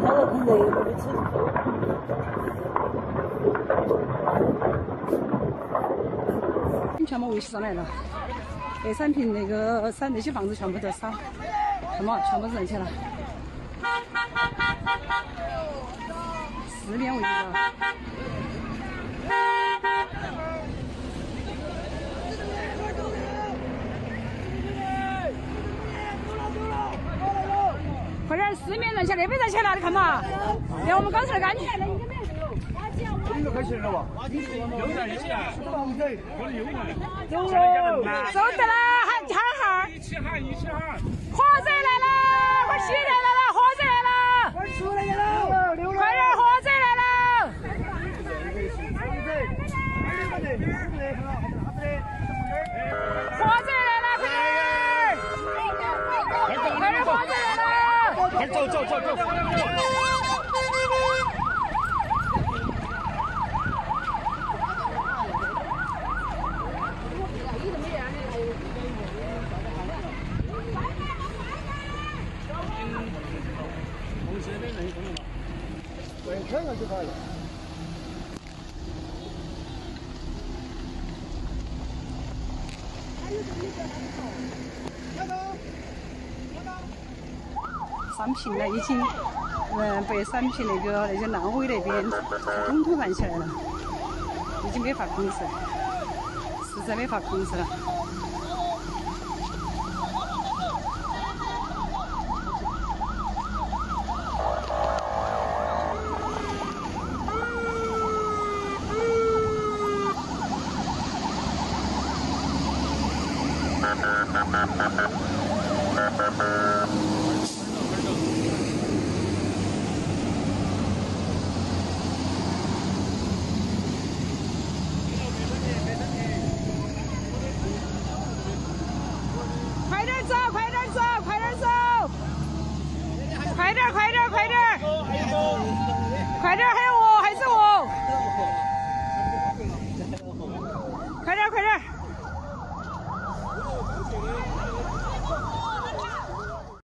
很累，我的车。全部维系上来了，那3平那个那些房子全部都烧，看嘛，全部燃起了。4面围着。 快点，4面燃起来，那边燃起来了，你看嘛，连我们刚才的安全。应该开起来了吧？有点有点，走得了，喊，一起喊，火灾来了，快起来了，火灾来了，快出来了，快点，火灾来了。火灾来了，快点，火灾来了，快走。 看看就可以了。3平呢，已经被3平那些烂尾那边统统燃起来了，已经没法控制，实在没法控制了。 Thank you.